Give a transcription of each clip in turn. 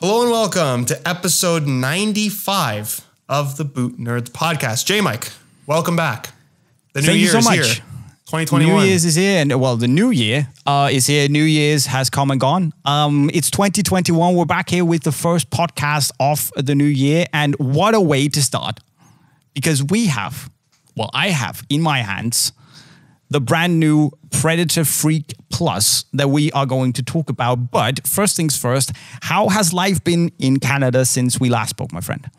Hello and welcome to episode 95 of the Boot Nerds podcast. JayMike, welcome back. The new year is here. 2021. New Year's is here, and well, the new year is here. New Year's has come and gone. It's 2021. We're back here with the first podcast of the new year, and what a way to start! Because I have in my hands the brand new Predator Freak Plus that we are going to talk about. But first things first, how has life been in Canada since we last spoke, my friend?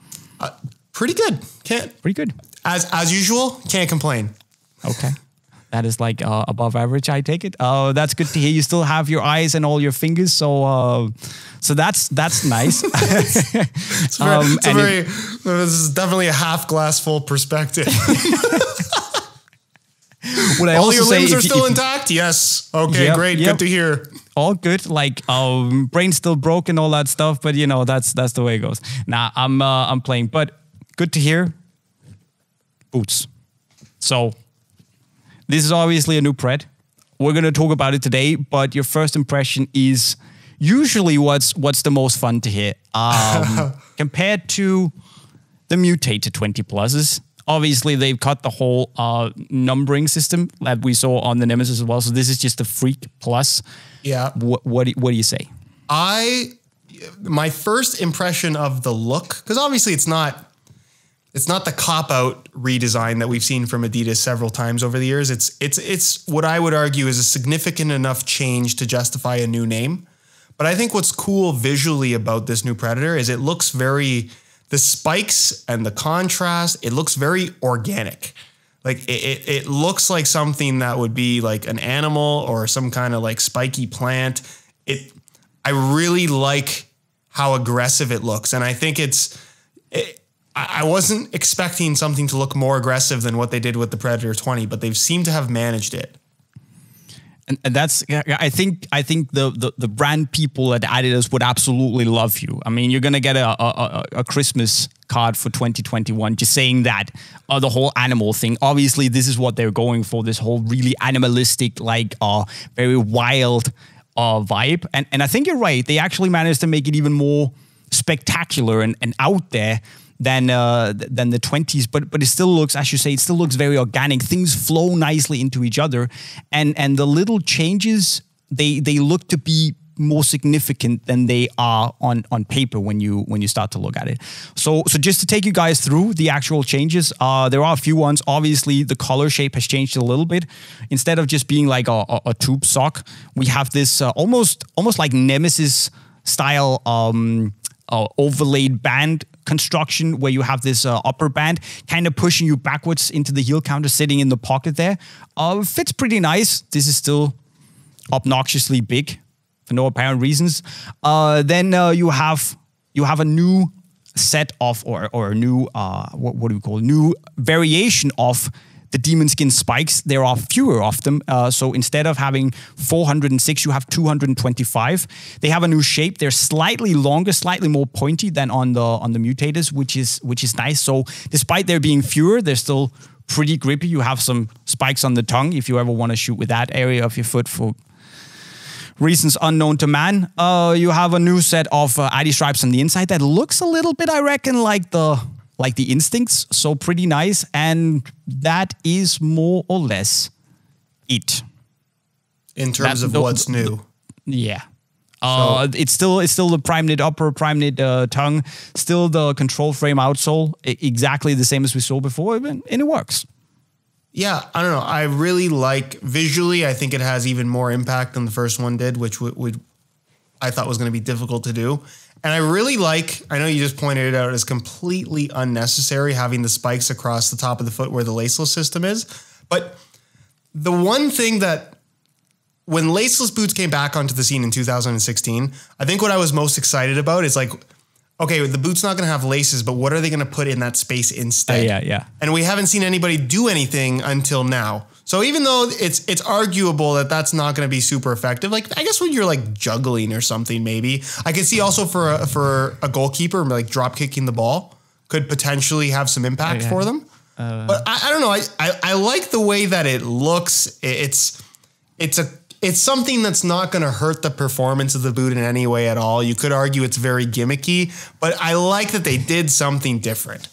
Pretty good. Pretty good. As usual, can't complain. Okay. That is like above average, I take it. That's good to hear. You still have your eyes and all your fingers, so that's nice. This is definitely a half glass full perspective. All your limbs are still intact? Yes. Okay, great. Good to hear. All good. Like brain still broken, all that stuff. But you know, that's the way it goes. Nah, I'm playing, but good to hear. Boots. So this is obviously a new Pred. We're gonna talk about it today, but your first impression is usually what's the most fun to hear. Compared to the Mutator 20 pluses. Obviously, they've cut the whole numbering system that we saw on the Nemesis as well. So this is just a Freak Plus. Yeah. What do you say? My first impression of the look, because obviously it's not the cop-out redesign that we've seen from Adidas several times over the years. It's what I would argue is a significant enough change to justify a new name. But I think what's cool visually about this new Predator is it looks the spikes and the contrast, it looks very organic. Like it looks like something that would be like an animal or some kind of like spiky plant. I really like how aggressive it looks. And I think I wasn't expecting something to look more aggressive than what they did with the Predator 20, but they've seemed to have managed it. And that's, I think the brand people at Adidas would absolutely love you. I mean, you're going to get a Christmas card for 2021 just saying that, the whole animal thing. Obviously, this is what they're going for, this whole really animalistic, like very wild vibe. And I think you're right. They actually managed to make it even more spectacular and out there than the 20s, but it still looks, as you say, it still looks very organic. Things flow nicely into each other, and the little changes they look to be more significant than they are on paper when you start to look at it. So just to take you guys through the actual changes, there are a few ones. Obviously, the collar shape has changed a little bit. Instead of just being like a tube sock, we have this almost like Nemesis style overlaid band construction where you have this upper band kind of pushing you backwards into the heel counter sitting in the pocket there. Fits pretty nice. This is still obnoxiously big for no apparent reasons. Then you have a new set of or a new what do we call it? New variation of the demon skin spikes. There are fewer of them. So instead of having 406, you have 225. They have a new shape. They're slightly longer, slightly more pointy than on the Mutators, which is nice. So despite there being fewer, they're still pretty grippy. You have some spikes on the tongue if you ever want to shoot with that area of your foot for reasons unknown to man. You have a new set of ID stripes on the inside that looks a little bit, I reckon, like the Instincts, so pretty nice, and that is more or less it. In terms of what's new. Yeah. It's still the prime knit upper, prime knit tongue, still the control frame outsole, exactly the same as we saw before, and it works. Yeah, I don't know. I really like, visually, I think it has even more impact than the first one did, which I thought was going to be difficult to do. And I really like, I know you just pointed it out as completely unnecessary having the spikes across the top of the foot where the laceless system is. But the one thing that when laceless boots came back onto the scene in 2016, I think what I was most excited about is like, okay, the boot's not going to have laces, but what are they going to put in that space instead? Yeah. And we haven't seen anybody do anything until now. So even though it's arguable that that's not going to be super effective, like I guess when you're like juggling or something, maybe I could see also for a goalkeeper, like drop kicking the ball could potentially have some impact for them. But I don't know. I like the way that it looks. It's it's something that's not going to hurt the performance of the boot in any way at all. You could argue it's very gimmicky, but I like that they did something different.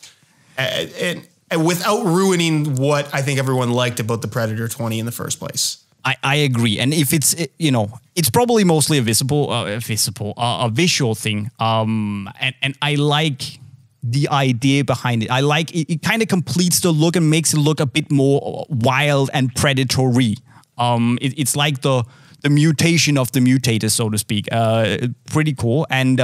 And without ruining what I think everyone liked about the Predator 20 in the first place. I agree. And if it's, it's probably mostly a visual thing. And I like the idea behind it. I like it. It kind of completes the look and makes it look a bit more wild and predatory. It's like the mutation of the mutator, so to speak. Pretty cool. And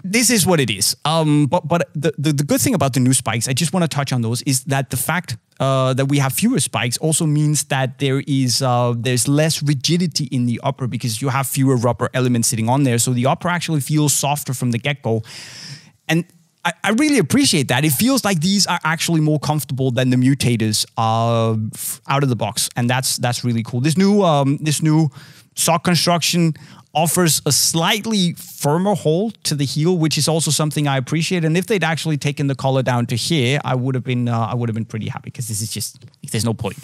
this is what it is. But the good thing about the new spikes, I just want to touch on those, is that the fact that we have fewer spikes also means that there's less rigidity in the upper because you have fewer rubber elements sitting on there. So the upper actually feels softer from the get-go. And I really appreciate that. It feels like these are actually more comfortable than the mutators out of the box. And that's really cool. This new sock construction offers a slightly firmer hold to the heel, which is also something I appreciate. And if they'd actually taken the collar down to here, I would have been pretty happy because this is just, there's no point.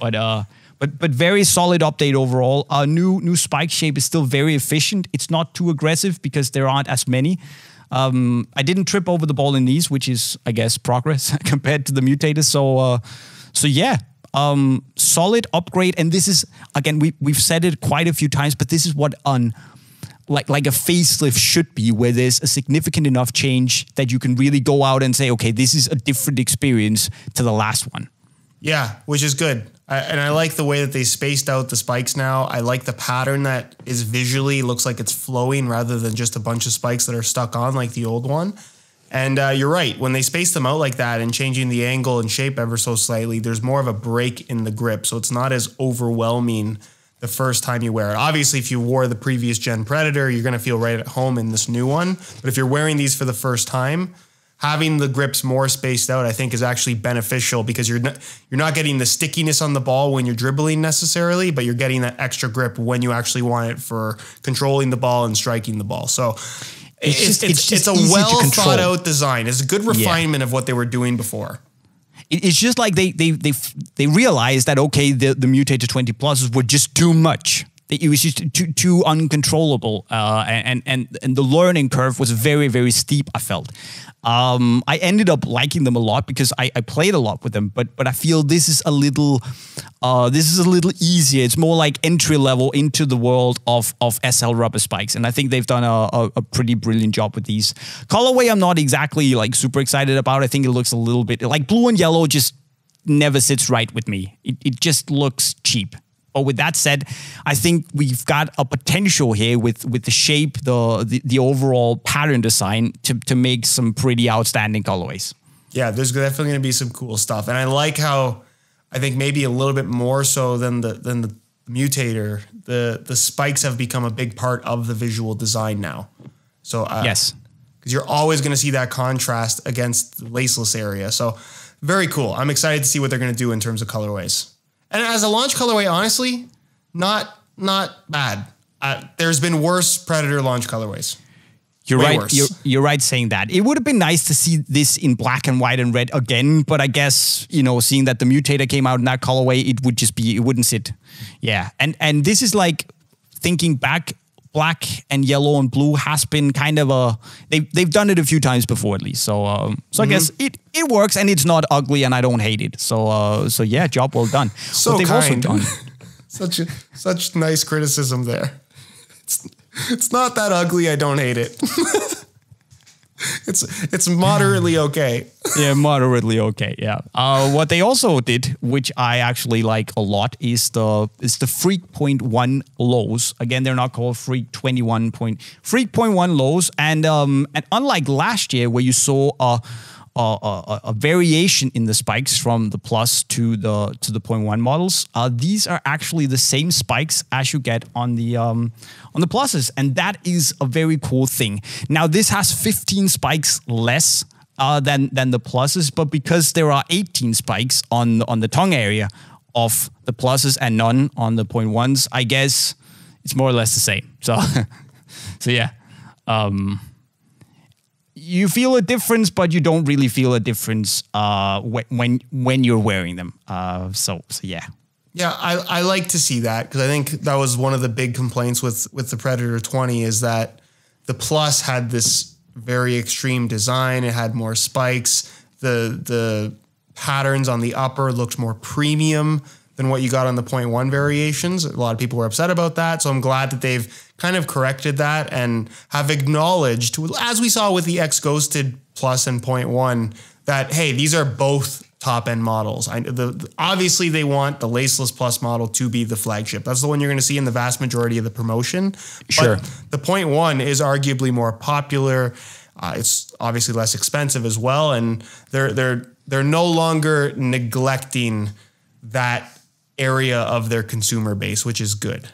But very solid update overall. Our new spike shape is still very efficient. It's not too aggressive because there aren't as many. I didn't trip over the ball in these, which is, I guess, progress compared to the mutators. So yeah. Solid upgrade, and this is, again, we've said it quite a few times, but this is what like a facelift should be, where there's a significant enough change that you can really go out and say, okay, this is a different experience to the last one. Yeah, which is good. And I like the way that they spaced out the spikes now. I like the pattern that is visually looks like it's flowing rather than just a bunch of spikes that are stuck on like the old one. And you're right, when they space them out like that and changing the angle and shape ever so slightly, there's more of a break in the grip. So it's not as overwhelming the first time you wear it. Obviously, if you wore the previous gen Predator, you're going to feel right at home in this new one. But if you're wearing these for the first time, having the grips more spaced out, I think, is actually beneficial because you're not getting the stickiness on the ball when you're dribbling necessarily, but you're getting that extra grip when you actually want it for controlling the ball and striking the ball. So it's a well thought out design. It's a good refinement of what they were doing before. It's just like they realized that, okay, the Mutator 20 Pluses were just too much. It was just too uncontrollable, and the learning curve was very, very steep, I felt. I ended up liking them a lot because I played a lot with them, but I feel this is a little easier. It's more like entry level into the world of SL rubber spikes, and I think they've done a pretty brilliant job with these. Colorway, I'm not exactly like super excited about. I think it looks a little bit like blue and yellow just never sits right with me. It just looks cheap. But with that said, I think we've got a potential here with the shape, the overall pattern design to make some pretty outstanding colorways. Yeah, there's definitely going to be some cool stuff. And I like how, I think maybe a little bit more so than the Mutator, the spikes have become a big part of the visual design now. So yes, because you're always going to see that contrast against the laceless area. So very cool. I'm excited to see what they're going to do in terms of colorways. And as a launch colorway, honestly, not bad. There's been worse Predator launch colorways. You're Way right. Worse. You're right saying that. It would have been nice to see this in black and white and red again, but I guess, seeing that the Mutator came out in that colorway, it wouldn't sit. Yeah. And this is like thinking back, black and yellow and blue has been kind of they've done it a few times before at least. So I guess it works and it's not ugly and I don't hate it. So yeah, job well done. So what they've kind. also done. such nice criticism there. It's not that ugly. I don't hate it. It's moderately okay. Yeah, moderately okay. Yeah. What they also did, which I actually like a lot, is the Freak 0.1 lows. Again, they're not called Freak 21 point. Freak 0.1 lows, and unlike last year where you saw a variation in the spikes from the Plus to the 0.1 models, these are actually the same spikes as you get on the Pluses, and that is a very cool thing. Now, this has 15 spikes less than the Pluses, but because there are 18 spikes on the tongue area of the Pluses and none on the 0.1s, I guess it's more or less the same. So, so yeah. you feel a difference, but you don't really feel a difference when you're wearing them. So yeah. Yeah, I like to see that, because I think that was one of the big complaints with the Predator 20 is that the Plus had this very extreme design. It had more spikes. The patterns on the upper looked more premium than what you got on the 0.1 variations. A lot of people were upset about that. So I'm glad that they've kind of corrected that and have acknowledged, as we saw with the X Ghosted Plus and 0.1, that, hey, these are both top-end models. Obviously, they want the Laceless Plus model to be the flagship. That's the one you're going to see in the vast majority of the promotion. Sure. But the 0.1 is arguably more popular. It's obviously less expensive as well, and they're no longer neglecting that area of their consumer base, which is good.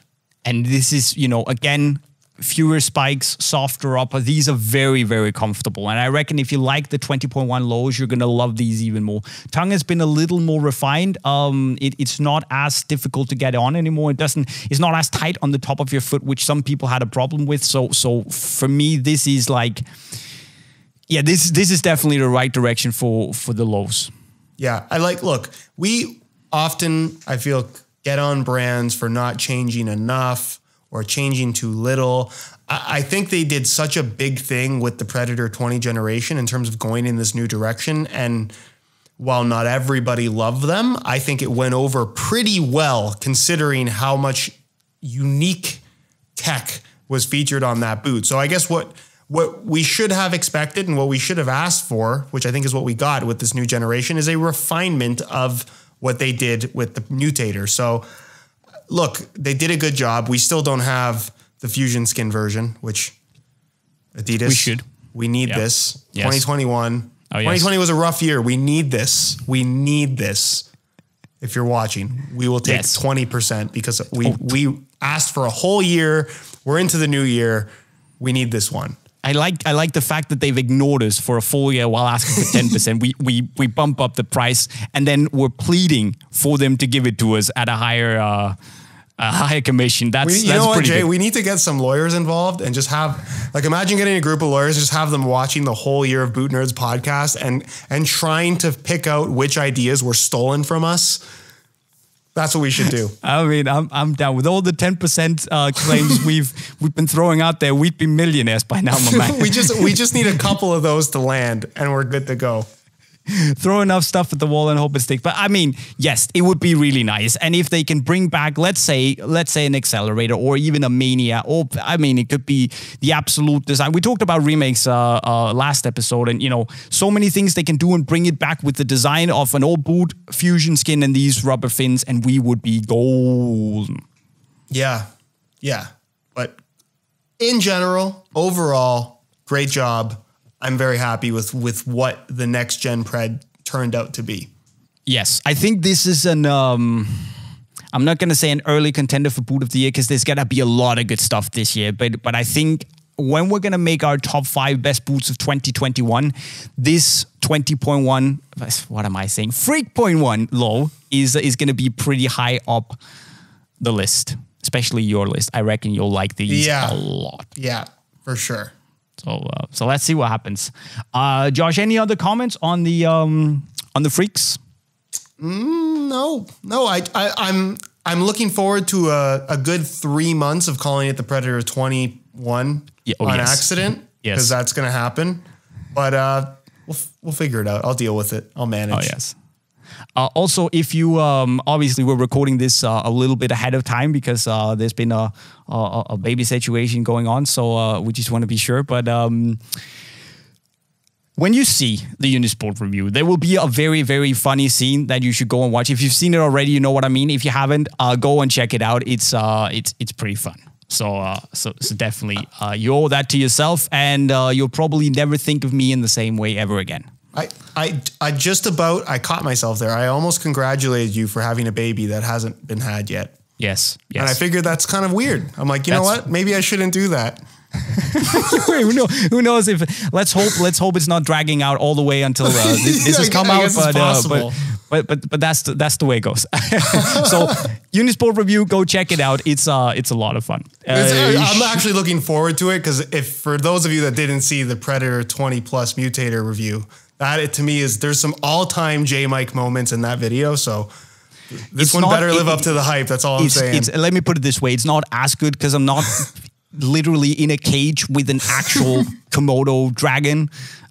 And this is, again, fewer spikes, softer upper. These are very, very comfortable. And I reckon if you like the 20.1 lows, you're going to love these even more. Tongue has been a little more refined. It's not as difficult to get on anymore. It's not as tight on the top of your foot, which some people had a problem with. So for me, this is like, yeah, this is definitely the right direction for the lows. Yeah, look, we often, I feel, get on brands for not changing enough or changing too little. I think they did such a big thing with the Predator 20 generation in terms of going in this new direction. And while not everybody loved them, I think it went over pretty well considering how much unique tech was featured on that boot. So I guess what we should have expected and what we should have asked for, which I think is what we got with this new generation, is a refinement of what they did with the Mutator. So look, they did a good job. We still don't have the Fusion Skin version, which Adidas, we need this. Yes. 2021. Oh, yes. 2020 was a rough year. We need this. We need this. If you're watching, we will take 20% because we asked for a whole year. We're into the new year. We need this one. I like the fact that they've ignored us for a full year while asking for 10%. We bump up the price and then we're pleading for them to give it to us at a higher commission. That's pretty Jay, good. we need to get some lawyers involved and just have, imagine getting a group of lawyers, just have them watching the whole year of Boot Nerds podcast and trying to pick out which ideas were stolen from us. That's what we should do. I mean, I'm down with all the 10% claims we've been throwing out there. We'd be millionaires by now, my man. we just need a couple of those to land, and we're good to go. Throw enough stuff at the wall and hope it sticks. But I mean, yes, it would be really nice. And if they can bring back, let's say an accelerator or even a Mania, or I mean, it could be the absolute design. We talked about remakes last episode, and so many things they can do and bring it back with the design of an old boot, Fusion Skin, and these rubber fins, and we would be golden. Yeah. But in general, overall, great job. I'm very happy with what the next gen Pred turned out to be. Yes, I think this is an, I'm not going to say an early contender for Boot of the Year because there's going to be a lot of good stuff this year. But I think when we're going to make our top 5 best boots of 2021, this 20.1, what am I saying? Freak.1 low is going to be pretty high up the list, especially your list. I reckon you'll like these a lot. Yeah, for sure. So let's see what happens. Josh, any other comments on the freaks? No. I'm looking forward to a good 3 months of calling it the Predator 21 on accident, because that's going to happen. But we'll figure it out. I'll deal with it. I'll manage. Oh yes. Also, if you obviously we're recording this a little bit ahead of time because there's been a baby situation going on, so we just want to be sure. But when you see the Unisport review, there will be a very, very funny scene that you should go and watch. If you've seen it already, you know what I mean. If you haven't, go and check it out. It's pretty fun. So definitely, you owe that to yourself, and you'll probably never think of me in the same way ever again. I just about, I caught myself there. I almost congratulated you for having a baby that hasn't been had yet. Yes. And I figured that's kind of weird. I'm like, you know what? Maybe I shouldn't do that. Who knows if let's hope it's not dragging out all the way until this has come out. But that's the way it goes. So Unisport review, go check it out. It's a lot of fun. I'm actually looking forward to it because if for those of you that didn't see the Predator 20 plus Mutator review, that to me there's some all-time JayMike moments in that video. So this one better live up to the hype. That's all I'm saying. Let me put it this way: it's not as good because I'm not literally in a cage with an actual Komodo dragon.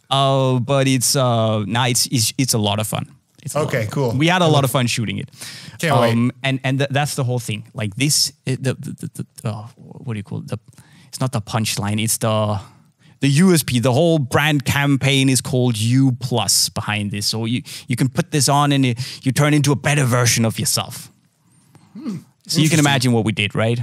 But it's a lot of fun. Okay, cool. We had a lot of fun shooting it. Can't wait. And that's the whole thing. Like this, what do you call it? It's not the punchline. It's the USP. The whole brand campaign is called U Plus behind this. So you can put this on and you turn into a better version of yourself. So you can imagine what we did, right?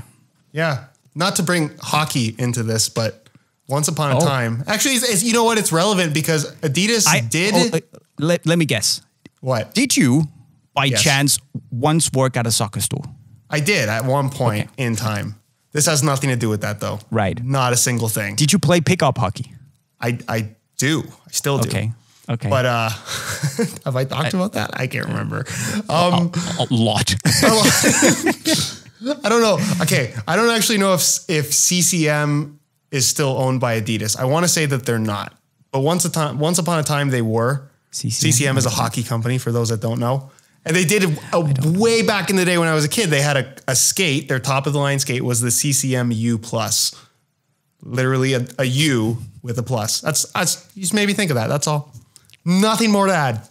Yeah. Not to bring hockey into this, but once upon a time, actually, you know what? It's relevant because Adidas did. Let me guess. What? Did you, by chance, once work at a soccer store? I did at one point in time. This has nothing to do with that, though. Right. Not a single thing. Did you play pickup hockey? I do. I still do. Okay. But have I talked about that? I can't remember. A lot. I don't know. Okay. I don't actually know if CCM is still owned by Adidas. I want to say that they're not. But once upon a time they were. CCM is a hockey company for those that don't know. And they did way back in the day when I was a kid. They had a skate. Their top of the line skate was the CCM U Plus. Literally a U with a plus. That's you just made me think of that. That's all. Nothing more to add.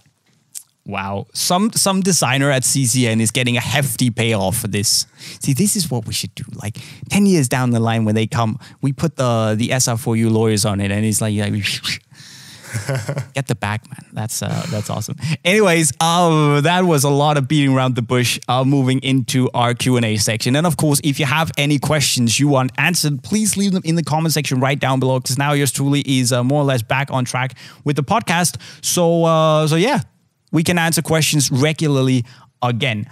Wow. Some designer at CCN is getting a hefty payoff for this. See, this is what we should do. Like 10 years down the line when they come, we put the SR4U lawyers on it and it's like get the back, man. That's awesome. Anyways, that was a lot of beating around the bush. Moving into our Q&A section. And of course, if you have any questions you want answered, please leave them in the comment section right down below because now yours truly is more or less back on track with the podcast. So yeah, we can answer questions regularly again.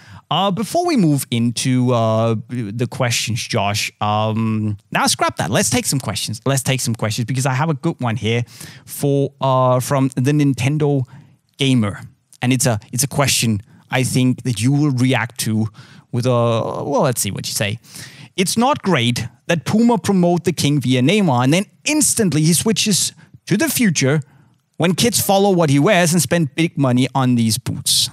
Before we move into the questions, Josh, now scrap that. Let's take some questions. Because I have a good one here from the Nintendo Gamer. And it's a question I think that you will react to with let's see what you say. It's not great that Puma promote the King via Neymar and then instantly he switches to the future when kids follow what he wears and spend big money on these boots.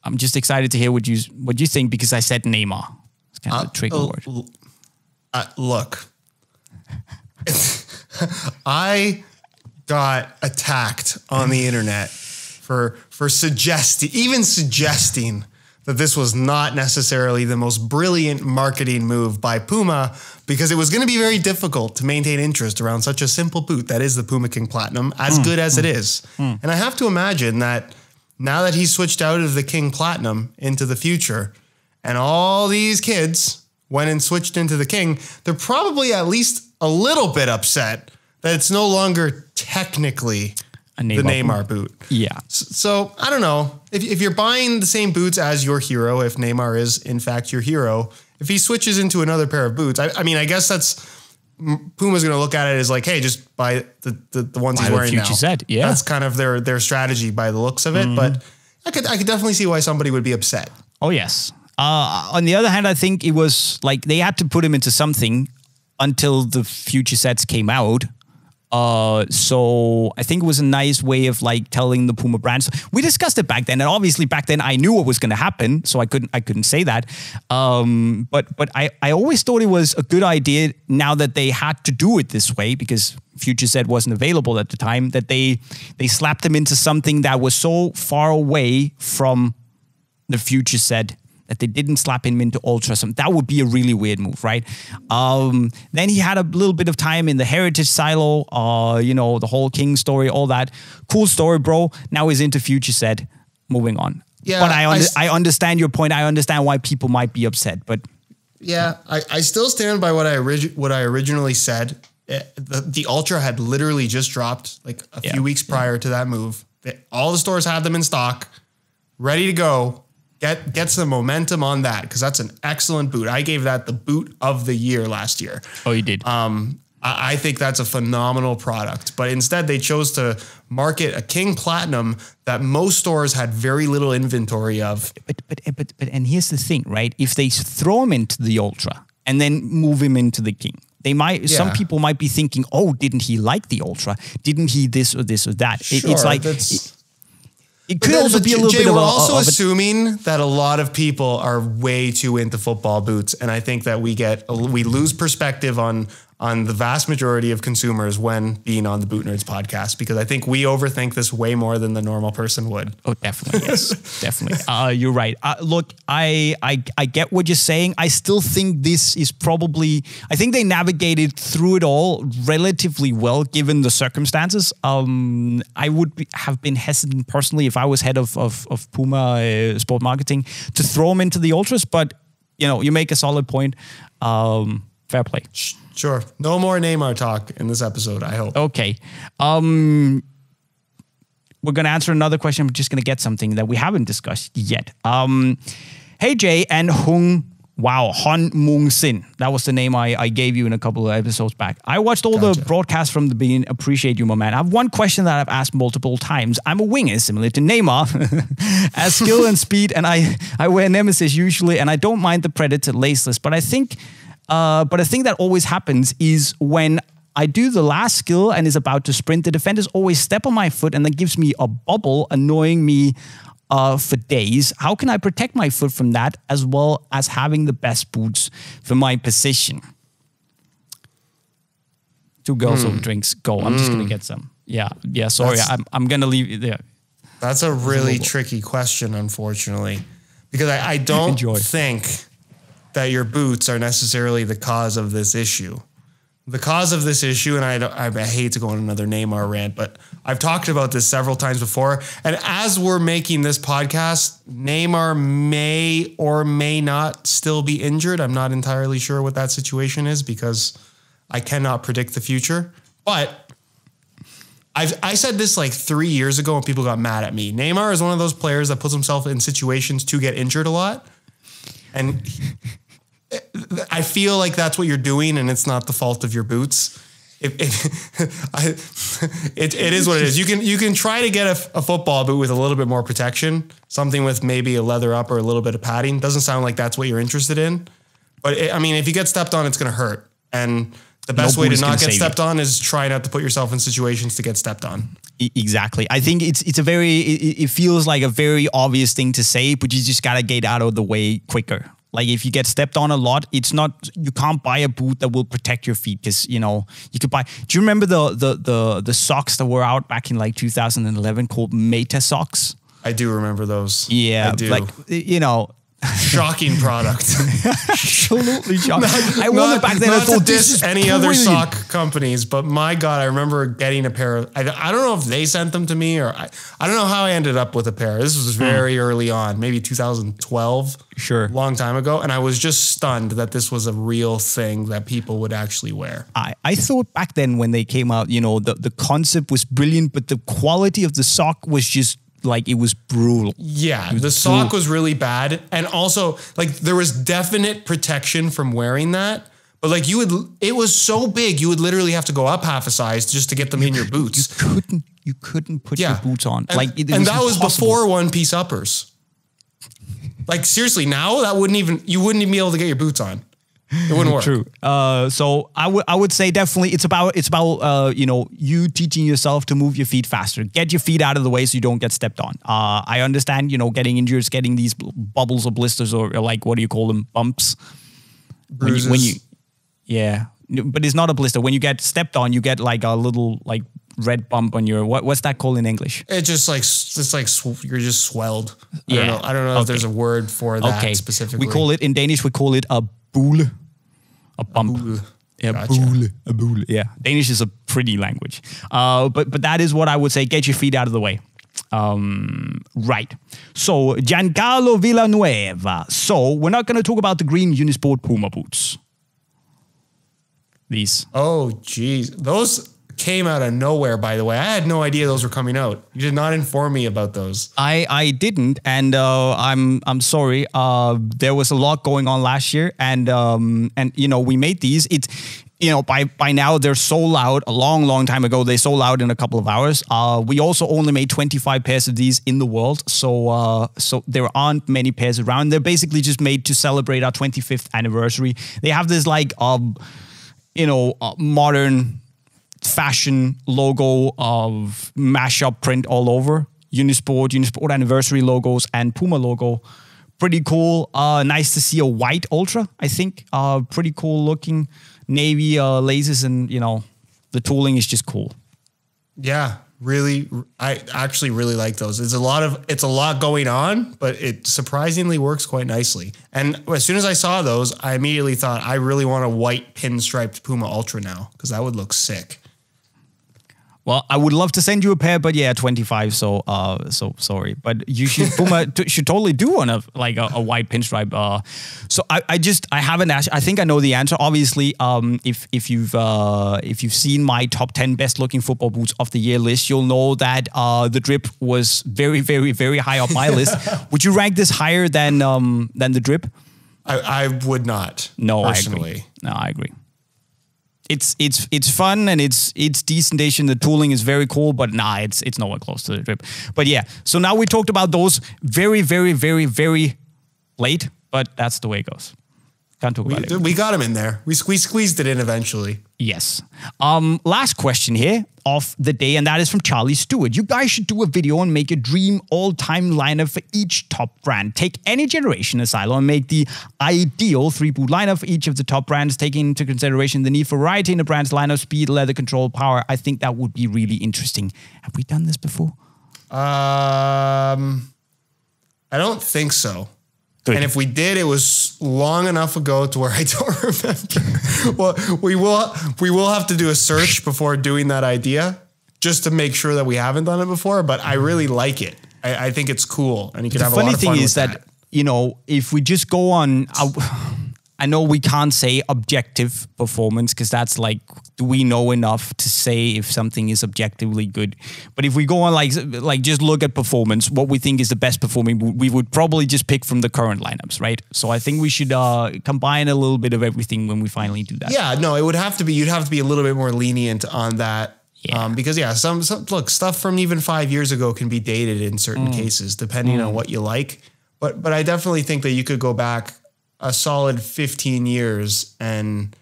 I'm just excited to hear what you think because I said Neymar. It's kind of a trigger word. Look, I got attacked on the internet for suggesting that this was not necessarily the most brilliant marketing move by Puma because it was going to be very difficult to maintain interest around such a simple boot that is the Puma King Platinum, as good as it is. And I have to imagine that now that he's switched out of the King Platinum into the future and all these kids went and switched into the King, they're probably at least a little bit upset that it's no longer technically the Neymar boot. Yeah. So I don't know. If you're buying the same boots as your hero, if Neymar is in fact your hero, if he switches into another pair of boots, I mean, I guess Puma's going to look at it as like, hey, just buy the ones he's wearing now. Yeah. That's kind of their strategy by the looks of it. But I could definitely see why somebody would be upset. Oh, yes. On the other hand, I think it was like they had to put him into something until the future sets came out. So I think it was a nice way of like telling the Puma brand. So we discussed it back then, and obviously back then I knew what was going to happen, so I couldn't say that. But I always thought it was a good idea now that they had to do it this way because Future Set wasn't available at the time. That they slapped them into something that was so far away from the Future Set that they didn't slap him into Ultra. That would be a really weird move, right? Then he had a little bit of time in the Heritage Silo, the whole King story, all that. Cool story, bro. Now he's into Future Set. Moving on. Yeah, but I understand your point. I understand why people might be upset, but... Yeah, I still stand by what I originally said. The Ultra had literally just dropped like a few weeks prior to that move. All the stores had them in stock, ready to go. Get some momentum on that because that's an excellent boot. I gave that the boot of the year last year. Oh, you did? I think that's a phenomenal product. But instead, they chose to market a King Platinum that most stores had very little inventory of. But and here's the thing, right? If they throw him into the Ultra and then move him into the King, they might. Yeah. Some people might be thinking, "Oh, didn't he like the Ultra? Didn't he this or this or that?" Sure, it's like it could also be a little Jay, bit of we're a, also of assuming that a lot of people are way too into football boots, and I think that we lose perspective on the vast majority of consumers when being on the Boot Nerds podcast, because I think we overthink this way more than the normal person would. Oh, definitely, yes, definitely. You're right. Look, I get what you're saying. I still think this is probably. I think they navigated through it all relatively well, given the circumstances. I would have been hesitant personally if I was head of Puma sport marketing to throw them into the Ultras, but you make a solid point. Fair play. Sure. No more Neymar talk in this episode, I hope. Okay. We're going to answer another question. We're just going to get something that we haven't discussed yet. Hey, Jay and Hung Mung Sin. That was the name I gave you in a couple of episodes back. I watched all the broadcasts from the beginning. Appreciate you, my man. I have one question that I've asked multiple times. I'm a winger, similar to Neymar, as skill and speed, and I wear Nemesis usually, and I don't mind the Predator laceless, but I think... but a thing that always happens is when I do the last skill and is about to sprint, the defenders always step on my foot and that gives me a bubble, annoying me for days. How can I protect my foot from that, as well as having the best boots for my position? Two girls over drinks. Go. I'm just going to get some. Yeah. Sorry, I'm going to leave it there. That's a really tricky question, unfortunately, because I don't think that your boots are necessarily the cause of this issue. The cause of this issue, and I hate to go on another Neymar rant, but I've talked about this several times before. And as we're making this podcast, Neymar may or may not still be injured. I'm not entirely sure what that situation is because I cannot predict the future. But I said this like 3 years ago and people got mad at me. Neymar is one of those players that puts himself in situations to get injured a lot. And I feel like that's what you're doing, and it's not the fault of your boots. It is what it is. You can try to get a football boot with a little bit more protection, something with maybe a leather up or a little bit of padding. Doesn't sound like that's what you're interested in. But if you get stepped on, it's going to hurt. And the best way to not get stepped on is try not to put yourself in situations to get stepped on. Exactly. I think it feels like a very obvious thing to say, but you just got to get out of the way quicker. Like if you get stepped on a lot, you can't buy a boot that will protect your feet because, you could buy. Do you remember the socks that were out back in like 2011 called Meta socks? I do remember those. Yeah. I do. Like, shocking product. Absolutely shocking. I wore them back then. I thought this is any other sock companies, but my God, I remember getting a pair of, I don't know if they sent them to me or I don't know how I ended up with a pair. This was very early on, maybe 2012. Sure. Long time ago. And I was just stunned that this was a real thing that people would actually wear. I thought back then when they came out, the concept was brilliant, but the quality of the sock was just like, it was brutal. Yeah, the sock was really bad. And also, like, there was definite protection from wearing that. But like it was so big, you would literally have to go up half a size just to get them in your boots. You couldn't put your boots on. And that was before one-piece uppers. Like seriously, now you wouldn't even be able to get your boots on. It wouldn't work. True. So I would say definitely it's about you teaching yourself to move your feet faster. Get your feet out of the way so you don't get stepped on. I understand, getting injured, getting these bubbles or blisters or like, what do you call them? Bumps. Bruises. But it's not a blister. When you get stepped on, you get like a little like red bump on your, what's that called in English? It's like you're just swelled. I don't know if there's a word for that specifically. In Danish, we call it a bule. A bump. A bule. Yeah, Gotcha. A bule. Yeah, Danish is a pretty language. But that is what I would say. Get your feet out of the way. Right. So Giancarlo Villanueva. So we're not going to talk about the green Unisport Puma boots. These. Oh, geez. Those came out of nowhere, by the way. I had no idea those were coming out. You did not inform me about those. I didn't, and I'm sorry. There was a lot going on last year, and we made these. by now they're sold out. A long time ago, they sold out in a couple of hours. We also only made 25 pairs of these in the world, so there aren't many pairs around. They're basically just made to celebrate our 25th anniversary. They have this modern fashion logo of mashup print all over. Unisport anniversary logos, and Puma logo. Pretty cool. Nice to see a white Ultra, I think. Pretty cool looking. Navy laces, and the tooling is just cool. Yeah, really. I actually really like those. It's a lot going on, but it surprisingly works quite nicely. And as soon as I saw those, I immediately thought I really want a white pinstriped Puma Ultra now, because that would look sick. Well, I would love to send you a pair, but yeah, 25. So sorry, but you should Puma should totally do one of like a white pinstripe. So I haven't asked. I think I know the answer. Obviously, if you've seen my top 10 best looking football boots of the year list, you'll know that the Drip was very, very, very high up my list. Would you rank this higher than the Drip? I would not. No, personally. I agree. No, I agree. It's fun and it's decent. The tooling is very cool, but it's nowhere close to the Drip. But yeah, so now we talked about those very, very, very, very late, but that's the way it goes. Can't talk about it. We got them in there. We squeezed it in eventually. Yes. Last question here of the day, and that is from Charlie Stewart. You guys should do a video and make a dream all-time lineup for each top brand. Take any generation asylum and make the ideal 3-boot lineup for each of the top brands, taking into consideration the need for variety in the brand's lineup, speed, leather control, power. I think that would be really interesting. Have we done this before? I don't think so. Good. And if we did, it was long enough ago to where I don't remember. Well, we will have to do a search before doing that idea, just to make sure that we haven't done it before. But I really like it. I think it's cool, and you could have a lot of fun with that. The funny thing is that if we just go on, I know we can't say objective performance, because that's like, do we know enough to say if something is objectively good? But if we go on like just look at performance, what we think is the best performing boot, we would probably just pick from the current lineups, right? So I think we should combine a little bit of everything when we finally do that. Yeah, no, it would have to be, you'd have to be a little bit more lenient on that. Yeah. Because some look, stuff from even 5 years ago can be dated in certain cases, depending on what you like. But I definitely think that you could go back a solid 15 years and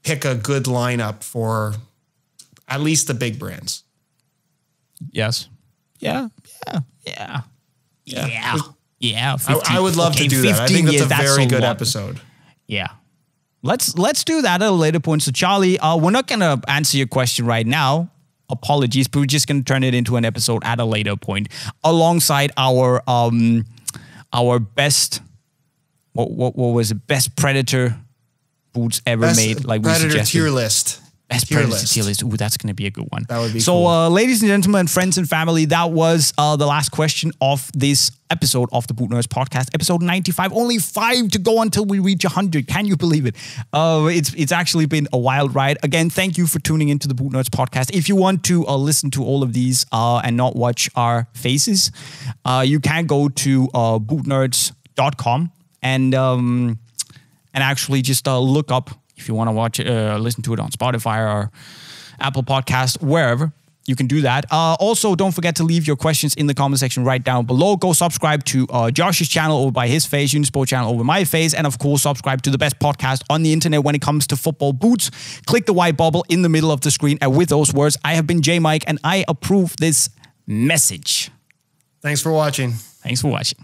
pick a good lineup for at least the big brands. Yes. Yeah. I would love to do that. I think that's a very good episode. Yeah. Let's do that at a later point. So Charlie, we're not going to answer your question right now. Apologies, but we're just going to turn it into an episode at a later point alongside our best, what was it? Best Predator boots ever made. Like Predator tier list. Best Predator tier list. Ooh, that's going to be a good one. That would be cool. So, ladies and gentlemen, friends and family, that was the last question of this episode of the Boot Nerds podcast, episode 95. Only 5 to go until we reach 100. Can you believe it? It's actually been a wild ride. Again, thank you for tuning into the Boot Nerds podcast. If you want to listen to all of these and not watch our faces, you can go to bootnerds.com and actually just look up, if you want to watch it, listen to it on Spotify or Apple Podcast, wherever. You can do that. Also, don't forget to leave your questions in the comment section right down below. Go subscribe to Josh's channel over by his face, Unisport channel over my face, and of course, subscribe to the best podcast on the internet when it comes to football boots. Click the white bubble in the middle of the screen, and with those words, I have been JayMike, and I approve this message. Thanks for watching. Thanks for watching.